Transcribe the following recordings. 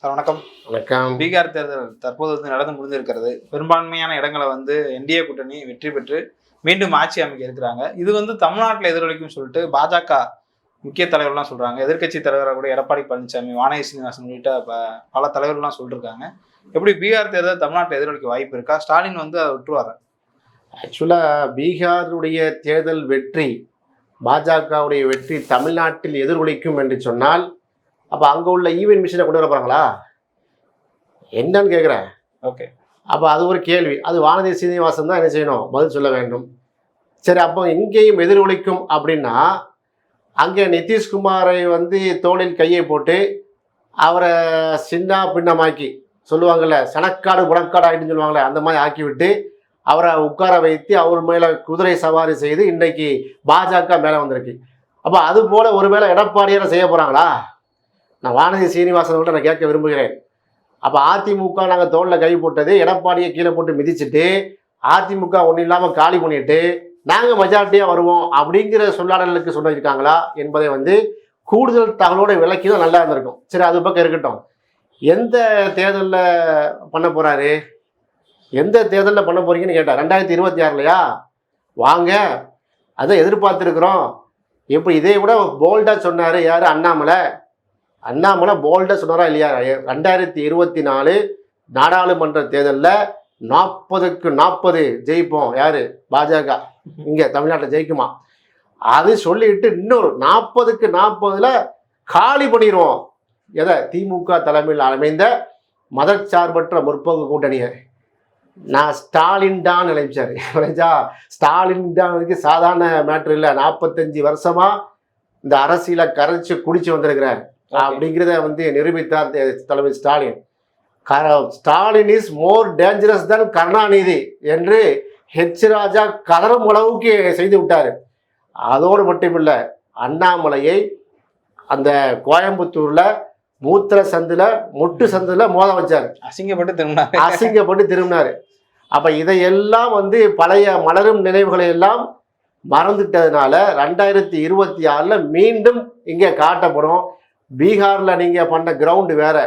Sir வணக்கம். வணக்கம். பீகார் தேர்தல் தற்போது நடந்து முடிந்திருக்கிறது. பெரும்பான்மையான இடங்களை என்டிஏ கூட்டணி வெற்றி பெற்று மீண்டும் ஆட்சி அமைக்க இருக்கிறாங்க. இது தமிழ்நாட்டில் எதிரொலிக்கும் சொல்லிட்டு பாஜக முக்கிய தலைவர்கள்லாம் சொல்றாங்க. எதிர்க்கட்சி தலைவராக கூட எடப்பாடி பழனிசாமி, வானதி சீனிவாசன் உள்ளிட்ட பல தலைவர்கள்லாம் சொல்லிருக்காங்க. எப்படி பீகார் தேர்தல் தமிழ்நாட்டில் எதிரொலிக்க வாய்ப்பு இருக்கா? ஸ்டாலின் அதை விட்டுருவாரு? ஆக்சுவலாக பீகாருடைய தேர்தல் வெற்றி, பாஜகவுடைய வெற்றி தமிழ்நாட்டில் எதிரொலிக்கும் என்று சொன்னால், அப்போ அங்கே உள்ள ஈவென்ட் மிஷினை கொண்டு வர போகிறாங்களா என்னன்னு கேட்குறேன். ஓகே, அப்போ அது ஒரு கேள்வி. அது வானதி சீனிவாசன் தான் என்ன செய்யணும், பதில் சொல்ல வேண்டும். சரி, அப்போ இங்கேயும் எதிரொலிக்கும் அப்படின்னா அங்கே நிதிஷ்குமாரை தோளில் கையை போட்டு அவரை சின்ன பின்னமாக்கி சொல்லுவாங்கள்ல, சனக்காடு புடக்காடு ஆகிட்டுன்னு சொல்லுவாங்கள்ல, அந்த மாதிரி ஆக்கிவிட்டு அவரை உட்கார வைத்து அவர் மேலே குதிரை சவாரி செய்து இன்றைக்கு பாஜக மேலே வந்திருக்கு. அப்போ அது போல் ஒருவேளை எடப்பாடியாரை செய்ய போகிறாங்களா? நான் வானதி சீனிவாசன் நான் கேட்க விரும்புகிறேன். அப்போ அதிமுக நாங்கள் தோளில் கை போட்டது, எடப்பாடியை கீழே போட்டு மிதிச்சுட்டு அதிமுக ஒன்றும் இல்லாமல் காலி பண்ணிட்டு நாங்கள் மெஜாரிட்டியாக வருவோம் அப்படிங்கிற சொல்லாடலுக்கு சொல்லியிருக்காங்களா என்பதை கூடுதல் தகவலோடு விளக்கி தான் நல்லா இருந்திருக்கும். சரி, அது பக்கம் இருக்கட்டும். எந்த தேர்தலில் பண்ண போகிறாரு, எந்த தேர்தலில் பண்ண போகிறீங்கன்னு கேட்டால் 2026 வாங்க, அதை எதிர்பார்த்துருக்குறோம். எப்படி இதே கூட போல்டாக சொன்னார் யார்? அண்ணாமலை போல்டாக சொன்னாரா இல்லையா? 2024 நாடாளுமன்ற தேர்தலில் 40க்கு 40 ஜெயிப்போம். யார்? பாஜக இங்கே தமிழ்நாட்டில் ஜெயிக்குமா? அது சொல்லிட்டு இன்னொரு 40க்கு 40 காலி பண்ணிடுவோம். எதை? திமுக தலைமையில் அமைந்த மதச்சார்பற்ற முற்போக்கு கூட்டணியை. நான் ஸ்டாலின் தான் நினைச்சாரு. ஸ்டாலின் தான் சாதாரண மேட்ரு இல்லை. 45 வருஷமா இந்த அரசியலை கரைச்சி குடிச்சு வந்திருக்கிறார் அப்படிங்கிறத நிரூபித்தார் தலைமை Stalin. Stalin is more dangerous தான் கருணாநிதி என்று ஹெச் ராஜா கதறும் அளவுக்கு செய்து விட்டார். அதோடு மட்டுமில்லை, அண்ணாமலையை அந்த கோயம்புத்தூர்ல மூத்திர சந்தில் முட்டு சந்தில் மோத வச்சார். அசிங்கப்பட்டு திரும்பினார். அப்ப இதையெல்லாம் பழைய மலரும் நினைவுகளை எல்லாம் மறந்துட்டதுனால 2026 மீண்டும் இங்கே காட்டப்படும். பீகாரில் நீங்கள் பண்ண கிரவுண்டு வேற,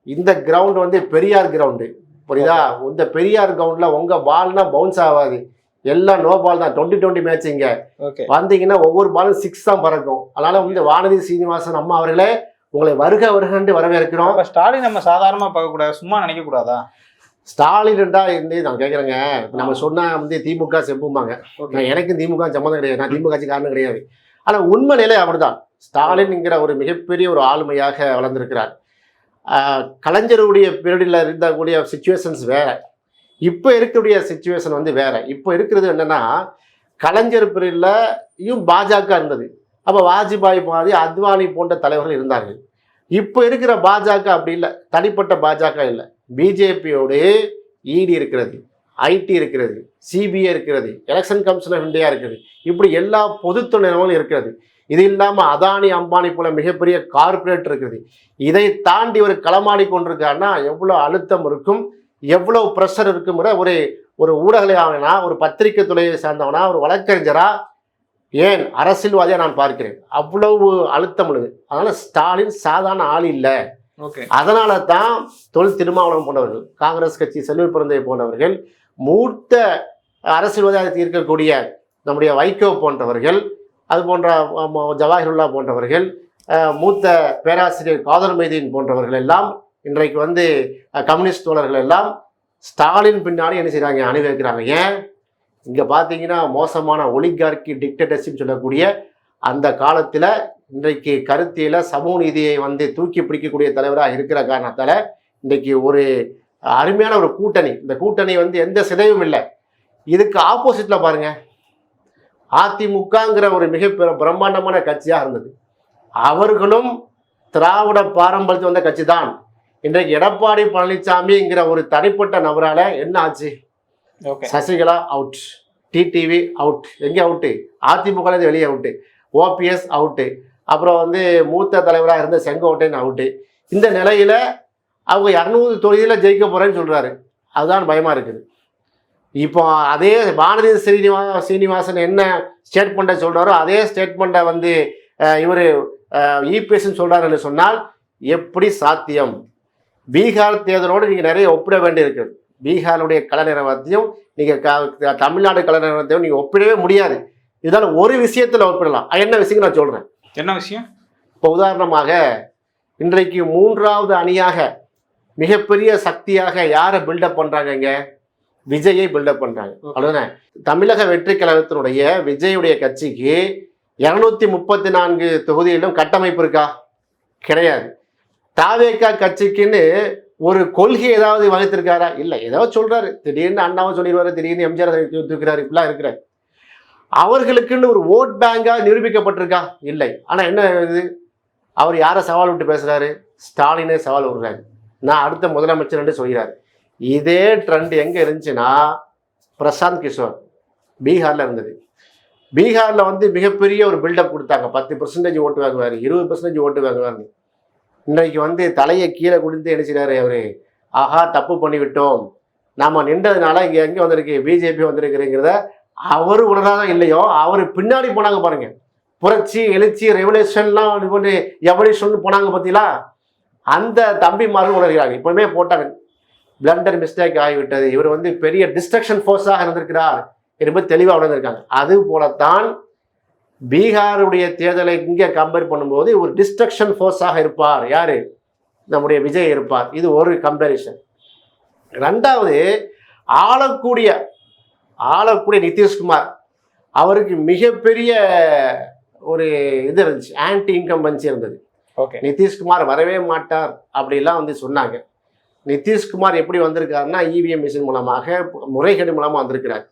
இந்த கிரவுண்டு பெரியார் கிரவுண்டு, புரியுதா? இந்த பெரியார் கிரவுண்டில் உங்கள் பால்னா பவுன்ஸ் ஆகாது, எல்லாம் நோ பால் தான். 2020 மேட்ச் இங்கே வந்தீங்கன்னா ஒவ்வொரு பாலும் 6 தான் பறக்கும். அதனால வானதி சீனிவாசன் அம்மா அவர்களே உங்களை வருகன்று வரவேற்கிறோம். ஸ்டாலின் நம்ம சாதாரணமாக பார்க்கக்கூடாது, சும்மா நினைக்கக்கூடாதா? ஸ்டாலின்டா நான் கேட்குறேங்க. நம்ம சொன்னால் திமுக செப்பும்பாங்க. நான் எனக்கு திமுக சம்மந்தம் கிடையாது, நான் திமுக காரணம் கிடையாது. ஆனால் உண்மை நிலை அப்படிதான். ஸ்டாலின்ங்கிற ஒரு மிகப்பெரிய ஒரு ஆளுமையாக வளர்ந்துருக்கிறார். கலைஞருடைய பீரியடில் இருந்தக்கூடிய சிச்சுவேஷன்ஸ் வேற, இப்போ இருக்கக்கூடிய சிச்சுவேஷன் வேற. இப்போ இருக்கிறது என்னன்னா, கலைஞர் பீரியட்லையும் பாஜக இருந்தது. அப்போ வாஜ்பாய் மாதிரி அத்வானி போன்ற தலைவர்கள் இருந்தார்கள். இப்போ இருக்கிற பாஜக அப்படி இல்லை, தனிப்பட்ட பாஜக இல்லை. பிஜேபியோடு இடி இருக்கிறது, ஐடி இருக்கிறது, சிபிஐ இருக்கிறது, எலெக்ஷன் கமிஷன் ஆஃப் இந்தியா இருக்குது, இப்படி எல்லா பொதுத்துறை நிறுவனங்களும் இருக்கிறது. இது இல்லாமல் அதானி அம்பானி போல மிகப்பெரிய கார்பரேட் இருக்குது. இதை தாண்டி ஒரு களமாடி கொண்டிருக்காருன்னா எவ்வளோ அழுத்தம் இருக்கும், எவ்வளோ ப்ரெஷர் இருக்குங்கிற ஒரு ஊடகனா, ஒரு பத்திரிகை துறையை சார்ந்தவனா, ஒரு வழக்கறிஞரா, ஏன் அரசியல்வாதியாக நான் பார்க்கிறேன். அவ்வளவு அழுத்தம் உள்ளது. அதனால ஸ்டாலின் சாதாரண ஆள் இல்லை. அதனால தான் தொல் திருமாவளவன் போன்றவர்கள், காங்கிரஸ் கட்சி செல்வி பிறந்தை போன்றவர்கள், மூத்த அரசியல்வாதியாக இருக்கக்கூடிய நம்முடைய வைகோ போன்றவர்கள், அது போன்ற ஜவாஹிருல்லா போன்றவர்கள், மூத்த பேராசிரியர் காதர் மைதீன் போன்றவர்கள் எல்லாம் இன்றைக்கு கம்யூனிஸ்ட் தோழர்கள் எல்லாம் ஸ்டாலின் பின்னாடி என்ன செய்கிறாங்க, அணிவகுக்கிறாங்க. ஏன்? இங்கே பார்த்தீங்கன்னா மோசமான ஒலிகார்கி டிக்டேட்டர்ஷிப் சொல்லக்கூடிய அந்த காலத்தில் இன்றைக்கு கருத்தியில் சமூக நீதியை தூக்கி பிடிக்கக்கூடிய தலைவராக இருக்கிற காரணத்தால் இன்றைக்கு ஒரு அருமையான ஒரு கூட்டணி. இந்த கூட்டணி எந்த சிதைவும் இல்லை. இதுக்கு ஆப்போசிட்டில் பாருங்கள், அதிமுகங்கிற ஒரு மிக பிரம்மாண்டமான கட்சியாக இருந்தது. அவர்களும் திராவிட பாரம்பரியத்தில் வந்த கட்சி தான். இன்றைக்கு எடப்பாடி பழனிசாமிங்கிற ஒரு தனிப்பட்ட நபரால் என்ன ஆச்சு? Sasikala out, TTV out. எங்கே அவுட்டு? அதிமுகலேருந்து வெளியே அவுட்டு. OPS out. அப்புறம் மூத்த தலைவராக இருந்த செங்கோட்டையன் அவுட்டு. இந்த நிலையில் அவங்க 200 தொகுதியில் ஜெயிக்க போகிறேன்னு சொல்கிறாரு. அதுதான் பயமாக இருக்குது. இப்போ அதே வானதி சீனிவாசன் என்ன ஸ்டேட்மெண்ட்டை சொல்கிறாரோ அதே ஸ்டேட்மெண்ட்டை இவர் இபிஎஸ்ன்னு சொல்கிறாருன்னு சொன்னால் எப்படி சாத்தியம்? பீகார் தேர்தலோடு நீங்கள் நிறைய ஒப்பிட வேண்டியிருக்கிறது. பீகாருடைய கல நிறுவனத்தையும் நீங்கள் தமிழ்நாடு கல நிறுவனத்தையும் நீங்கள் ஒப்பிடவே முடியாது. இதனால் ஒரு விஷயத்தில் ஒப்பிடலாம். என்ன விஷயம் நான் சொல்கிறேன். என்ன விஷயம்? இப்போ உதாரணமாக இன்றைக்கு 3வது அணியாக மிகப்பெரிய சக்தியாக யாரை பில்டப் பண்ணுறாங்க? விஜயை பில்டப் பண்ணுறாங்க. அவ்வளோதானே. தமிழக வெற்றி கழகத்தினுடைய விஜயுடைய கட்சிக்கு 234 தொகுதிகளிலும் கட்டமைப்பு இருக்கா? கிடையாது. தாவேகா கட்சிக்குன்னு ஒரு கொள்கை ஏதாவது வகுத்திருக்காரா? இல்லை. ஏதாவது சொல்றாரு, திடீர்னு அண்ணாவும் சொல்லிடுவாரு, திடீர்னு எம்ஜிஆர் தூக்குறாரு, இப்படிலாம் இருக்கிறார். அவர்களுக்குன்னு ஒரு ஓட் பேங்கா நிரூபிக்கப்பட்டிருக்கா? இல்லை. ஆனா என்ன இது, அவர் யாரை சவால் விட்டு பேசுறாரு? ஸ்டாலினே சவால் விடுறாரு, நான் அடுத்த முதலமைச்சர் சொல்கிறாரு. இதே ட்ரெண்ட் எங்க இருந்துச்சுன்னா பிரசாந்த் கிஷோர் பீகார்ல இருந்தது. பீகார்ல வந்து மிகப்பெரிய ஒரு பில்டப் கொடுத்தாங்க. 10% ஓட்டு வாங்குவாரு, 20% ஓட்டு வாங்குவாரு. இன்றைக்கு வந்து தலையை கீழே கொடுத்து என்ன செய்றாரு அவரு, ஆஹா தப்பு பண்ணிவிட்டோம், நாம நின்றதுனால இங்க எங்க வந்திருக்கு பிஜேபி வந்திருக்குங்கிறத அவரு உணராதான் இல்லையோ, அவரு பின்னாடி போனாங்க பாருங்க. புரட்சி எழுச்சி ரெவல்யூஷன்லாம் எவல்யூஷன் போனாங்க பார்த்தீங்களா, அந்த தம்பிமார்கள் உணர்கிறாங்க. இப்பவுமே போட்டாங்க, பிளண்டர் மிஸ்டேக் ஆகிவிட்டது, இவர் வந்து பெரிய டிஸ்ட்ரக்ஷன் ஃபோர்ஸாக இருந்திருக்கிறார் என்பது தெளிவாக உணர்ந்திருக்காங்க. அது போலத்தான் பீகாருடைய தேர்தலை இங்கே கம்பேர் பண்ணும்போது ஒரு டிஸ்ட்ரக்ஷன் ஃபோர்ஸாக இருப்பார் யாரு, நம்முடைய விஜய் இருப்பார். இது ஒரு கம்பேரிசன். ரெண்டாவது, ஆளக்கூடிய நிதிஷ்குமார், அவருக்கு மிகப்பெரிய ஒரு இது இருந்துச்சு, ஆன்டி இன்கம்பன்சி இருந்தது. நிதிஷ்குமார் வரவே மாட்டார் அப்படிலாம் வந்து சொன்னாங்க. நிதிஷ்குமார் எப்படி வந்திருக்காருன்னா இவிஎம் மிஷின் மூலமாக, முறைகேடு மூலமாக வந்திருக்கிறார்.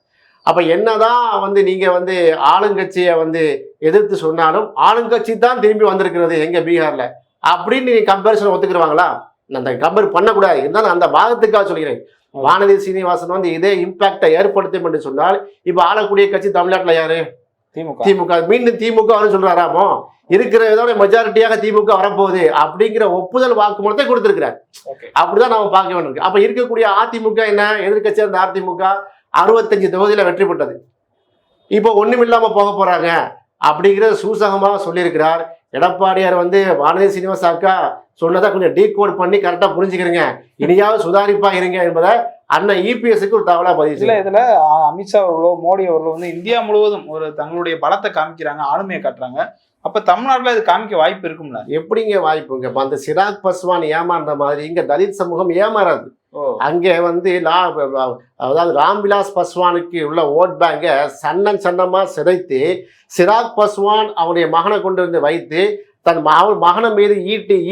அப்போ என்னதான் வந்து நீங்கள் வந்து ஆளுங்கட்சியை வந்து எதிர்த்து சொன்னாலும் ஆளுங்கட்சி தான் திரும்பி வந்திருக்கிறது எங்கள் பீகாரில் அப்படின்னு நீங்கள் கம்பேரிசன் ஒத்துக்குருவாங்களா? அந்த கம்பேர் பண்ணக்கூடாது. இருந்தாலும் அந்த பாகத்துக்காக சொல்கிறேன். வானதி சீனிவாசன் வந்து இதே இம்பாக்டை ஏற்படுத்தும் என்று சொன்னால் இப்போ ஆளக்கூடிய கட்சி தமிழ்நாட்டில் யாரு? திமுக. மீண்டும் திமுக வரும் சொல்றாராமோ, இருக்கிற இதோட மெஜாரிட்டியாக திமுக வரப்போகுது அப்படிங்கிற ஒப்புதல் வாக்குமூலத்தை கொடுத்திருக்கிறார். அப்படிதான் நாம பார்க்க வேண்டியிருக்கு. அப்ப இருக்கக்கூடிய அதிமுக என்ன, எதிர்கட்சியா இருந்த அதிமுக 65 தொகுதியில வெற்றி பெற்றது. இப்போ ஒண்ணுமில்லாம போக போறாங்க அப்படிங்கிறத சூசகமாக சொல்லியிருக்கிறார். எடப்பாடியார் வந்து வானதி சீனிவாச அக்கா சொன்னதை கொஞ்சம் டீகோட் பண்ணி கரெக்டா புரிஞ்சுக்கிறீங்க, இனியாவது சுதாரிப்பா இருங்க என்பதை அண்ணன் இபிஎஸ்க்கு ஒரு தகவலா பதிவு. இல்ல இதுல அமித்ஷா அவர்களோ மோடி அவர்களோ வந்து இந்தியா முழுவதும் ஒரு தங்களுடைய பலத்தை காமிக்கிறாங்க, ஆளுமையை காட்டுறாங்க. அப்ப தமிழ்நாட்டுல இது காமிக்க வாய்ப்பு இருக்கும்ல? எப்படிங்க வாய்ப்புங்க? இப்ப அந்த சிராக் பஸ்வான் ஏமாந்த மாதிரி இங்க தலித் சமூகம் ஏமாறாது. அங்கே வந்து அதாவது ராம்விலாஸ் பஸ்வானுக்கு உள்ள ஓட் பேங்கை சன்னமா சிதைத்து சிராக் பஸ்வான் அவனுடைய மகனை கொண்டு வந்து வைத்து தன் மகனை மீது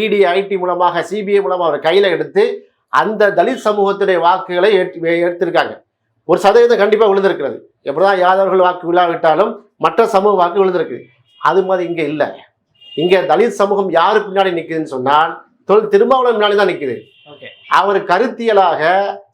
இடி ஐடி மூலமாக சிபிஐ மூலமாக அவர் கையில எடுத்து அந்த தலித் சமூகத்துடைய வாக்குகளை எடுத்திருக்காங்க. 1% கண்டிப்பாக விழுந்திருக்கிறது. எப்படிதான் யாதவர்கள் வாக்கு விழாவிட்டாலும் மற்ற சமூக வாக்கு விழுந்திருக்கு. அது மாதிரி இங்க இல்லை. இங்க தலித் சமூகம் யாரு பின்னாடி நிற்குதுன்னு சொன்னால் திருமாவளவன் பின்னாடி தான் நிற்குது. அவர் கருத்தியலாக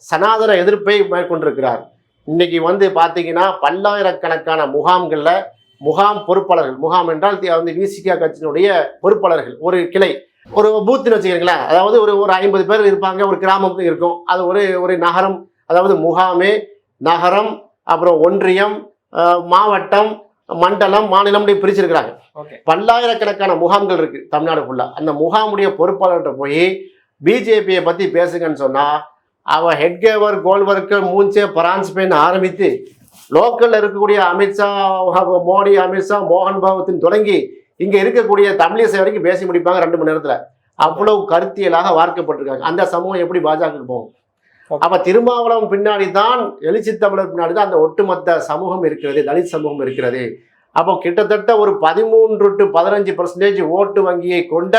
சனாதன எதிர்ப்பை மேற்கொண்டிருக்கிறார். இன்னைக்கு வந்து பாத்தீங்கன்னா பல்லாயிரக்கணக்கான முகாம்கள்ல முகாம் பொறுப்பாளர்கள், முகாம் என்றால் வந்து விசிகா கட்சியினுடைய பொறுப்பாளர்கள், ஒரு கிளை, ஒரு பூத்துன்னு வச்சுக்கிறீங்களா, அதாவது ஒரு 50 பேர் இருப்பாங்க, ஒரு கிராமம் இருக்கும், அது ஒரு நகரம், அதாவது முகாமே நகரம், அப்புறம் ஒன்றியம், மாவட்டம், மண்டலம், மாநிலம் பிரிச்சிருக்கிறாங்க. பல்லாயிரக்கணக்கான முகாம்கள் இருக்கு தமிழ்நாடு ஃபுல்லா. அந்த முகாமுடைய பொறுப்பாளர்கிட்ட போய் பிஜேபியை பத்தி பேசுங்கன்னு சொன்னா அவன் ஹெட்கேவர் கோல்வர்க்கர் மூஞ்சே பரான்ஸ்பேன் ஆரம்பித்து லோக்கல்ல இருக்கக்கூடிய அமித்ஷா, மோடி, அமித்ஷா, மோகன் பாகவத்தின் தொடங்கி இங்க இருக்கக்கூடிய தமிழிசை வரைக்கும் பேசி முடிப்பாங்க 2 மணி நேரத்துல. அவ்வளவு கருத்தியலாக வார்க்கப்பட்டிருக்காங்க. அந்த சமூகம் எப்படி பாஜக போகும்? அப்ப திருமாவளவன் பின்னாடி தான், எழுச்சி தமிழர் பின்னாடி தான் அந்த ஒட்டுமொத்த சமூகம் இருக்கிறது, தலித் சமூகம் இருக்கிறது. அப்போ கிட்டத்தட்ட ஒரு 13 to 15% ஓட்டு வங்கியை கொண்ட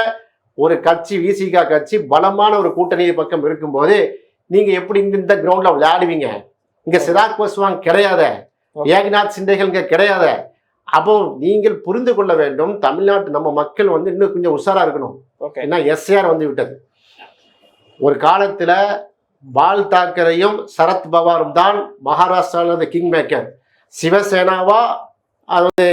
ஒரு கட்சி, விசிகா கட்சி, பலமான ஒரு கூட்டணி பக்கம் இருக்கும்போது நீங்க எப்படி இந்த கிரவுண்ட்ல விளையாடுவீங்க? இங்க சிராக் பஸ்வான் கிடையாத, ஏக்நாத் சிண்டேகள் இங்க கிடையாத. அப்போ நீங்கள் புரிந்து கொள்ள வேண்டும், தமிழ்நாட்டு நம்ம மக்கள் வந்து இன்னும் கொஞ்சம் உஷாரா இருக்கணும். ஏன்னா எஸ்ஆர் வந்து விட்டது. ஒரு காலத்துல பால் தாக்கரையும் சரத் பவாரும் தான் மகாராஷ்டிராவில் கிங் மேக்கர். சிவசேனாவா அது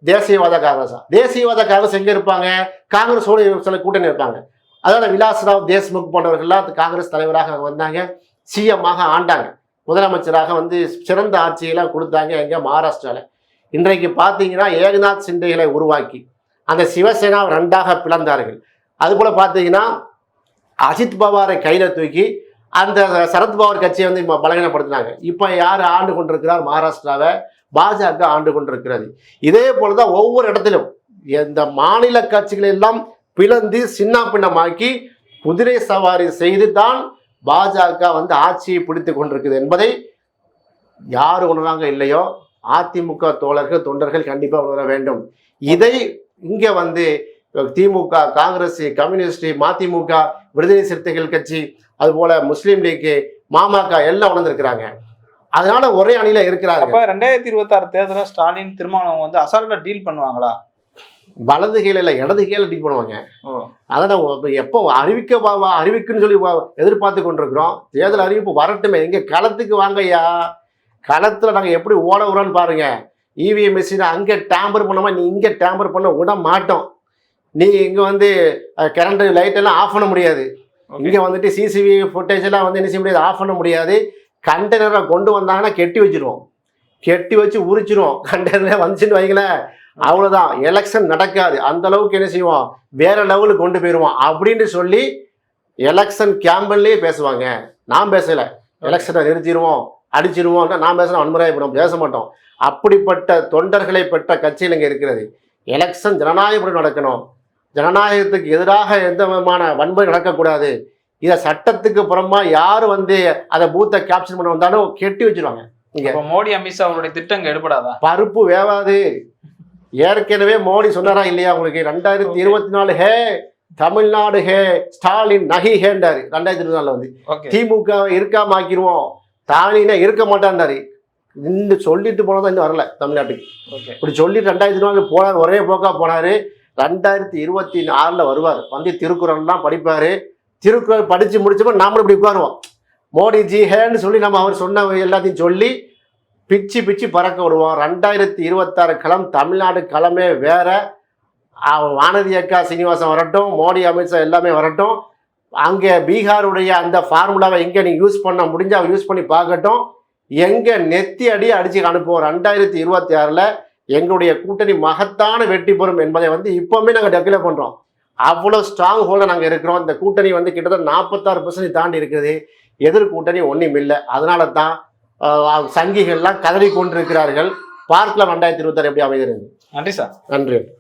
தேசியவாத காங்கிரஸா? தேசியவாத காங்கிரஸ் எங்க இருப்பாங்க? காங்கிரஸோடு சில கூட்டணி இருப்பாங்க. அதோட விலாஸ்ராவ் தேஷ்முக் போன்றவர்கள்லாம் காங்கிரஸ் தலைவராக வந்தாங்க, சிஎம்மாக ஆண்டாங்க, முதலமைச்சராக வந்து சிறந்த ஆட்சியெல்லாம் கொடுத்தாங்க எங்க மகாராஷ்டிராவில். இன்றைக்கு பார்த்தீங்கன்னா ஏக்நாத் சிண்டேகளை உருவாக்கி அந்த சிவசேனா 2ஆக பிளந்தார்கள். அதுபோல பார்த்தீங்கன்னா அஜித் பவாரை கையில் தூக்கி அந்த சரத்பவார் கட்சியை வந்து பலகீனப்படுத்தினாங்க. இப்போ யார் ஆண்டு கொண்டிருக்கிறார்? மகாராஷ்டிராவை பாஜக ஆண்டு கொண்டிருக்கிறது. இதே போலதான் ஒவ்வொரு இடத்திலும் இந்த மாநில கட்சிகளை எல்லாம் பிளந்து சின்ன பின்னமாக்கி குதிரை சவாரி செய்து தான் பாஜக வந்து ஆட்சியை பிடித்து கொண்டிருக்குது என்பதை யார் உணர்றாங்க இல்லையோ அதிமுக தோழர்கள் தொண்டர்கள் கண்டிப்பாக உணர வேண்டும். இதை இங்க வந்து திமுக, காங்கிரஸ், கம்யூனிஸ்ட், மதிமுக, விடுதலை சிறுத்தைகள் கட்சி, அதுபோல முஸ்லீம் லீக், மாமக எல்லாம் உணர்ந்திருக்கிறாங்க. அதனால ஒரே அணியில இருக்கிறாங்க. அப்ப 2026 தேர்தலில் ஸ்டாலின் திருமாவளவன் வந்து அசால்ட்டா டீல் பண்ணுவாங்களா? வலது கையில இல்ல இடது கையில டீல் பண்ணுவாங்க. அதான் எப்போ அறிவிக்குன்னு சொல்லி எதிர்பார்த்து கொண்டிருக்கிறோம். தேர்தல் அறிவிப்பு வரட்டுமே. எங்க களத்துக்கு வாங்கய்யா. களத்துல நாங்க எப்படி ஓட விடுறோன்னு பாருங்க. இவிஎம் மிஷினை அங்கே டேம்பர் பண்ணாம நீ இங்கே டேம்பர் பண்ண விட மாட்டோம். நீ இங்கே வந்து கரண்ட் லைட் எல்லாம் ஆஃப் பண்ண முடியாது. இங்கே வந்துட்டு சிசிவி ஃபுட்டேஜ் எல்லாம் வந்து என்ன செய்ய முடியாது, ஆஃப் பண்ண முடியாது. கண்டெய்னரை கொண்டு வந்தாங்கன்னா கெட்டி வச்சிருவோம், கெட்டி வச்சு உரிச்சிருவோம். கண்டெய்னர் வந்துச்சுன்னு வைங்களேன், அவ்வளோதான், எலெக்ஷன் நடக்காது. அந்த அளவுக்கு என்ன செய்வோம், வேற லெவலுக்கு கொண்டு போயிடுவோம் அப்படின்னு சொல்லி எலெக்ஷன் கேம்பன்லேயே பேசுவாங்க. நான் பேசலை, எலெக்ஷனை நிறுத்திடுவோம் அடிச்சிருவோம், நான் பேசுகிறேன் வன்முறையாக பேச மாட்டோம். அப்படிப்பட்ட தொண்டர்களை பெற்ற கட்சியில் இங்கே இருக்கிறது. எலெக்ஷன் ஜனநாயகப்படி நடக்கணும். ஜனநாயகத்துக்கு எதிராக எந்த விதமான வன்முறை நடக்கக்கூடாது. இதை சட்டத்துக்கு புறமா யார் வந்து அதை பூத்தை கேப்சர் பண்ண வந்தாலும் கெட்டி வச்சிருவாங்க. இங்க மோடி அமித்ஷா அவருடைய திட்டங்கள் எடுபடாதா? பருப்பு வேவாது. ஏற்கனவே மோடி சொன்னாரா இல்லையா உங்களுக்கு, 2024 ஹே தமிழ்நாடு ஹே ஸ்டாலின் நகி ஹேண்டாரு. 2024 வந்து திமுக இருக்காம ஆக்கிடுவோம், ஸ்டாலினை இருக்க மாட்டான்டாரு. இன்னும் சொல்லிட்டு போனதான் இன்னும் வரல தமிழ்நாட்டுக்கு. இப்படி சொல்லிட்டு 2024 போனார், ஒரே போக்கா போனாரு. 2026 வருவார், வந்து திருக்குறள்லாம் படிப்பாரு. திருக்குறள் படிச்சு முடிச்சப்ப நாமளும் இப்படி உட்காருவோம், மோடிஜி ஹேன்னு சொல்லி நம்ம அவர் சொன்ன எல்லாத்தையும் சொல்லி பிச்சு பிச்சு பறக்க விடுவோம். 2026 களம் தமிழ்நாடு களமே வேற. வானதி அக்கா சீனிவாசன் வரட்டும், மோடி அமித்ஷா எல்லாமே வரட்டும். அங்கே பீகாருடைய அந்த ஃபார்முலாவை எங்கே நீங்கள் யூஸ் பண்ண முடிஞ்சா யூஸ் பண்ணி பார்க்கட்டும். எங்கே நெத்தி அடி அடிச்சு அனுப்புவோம். 2026 எங்களுடைய கூட்டணி மகத்தான வெற்றி பெறும் என்பதை வந்து இப்போவுமே நாங்கள் டெக்ளேர் பண்ணுறோம். அவ்வளோ ஸ்ட்ராங் ஹோல்டாக நாங்கள் இருக்கிறோம். இந்த கூட்டணி வந்து கிட்டத்தட்ட 46% தாண்டி இருக்குது. எதிர் கூட்டணி ஒன்றும் இல்லை. அதனால தான் சங்கிகள்லாம் கதறி கொண்டிருக்கிறார்கள். பார்க்கலாம் 2026 எப்படி அமைகிறது. நன்றி சார். நன்றி.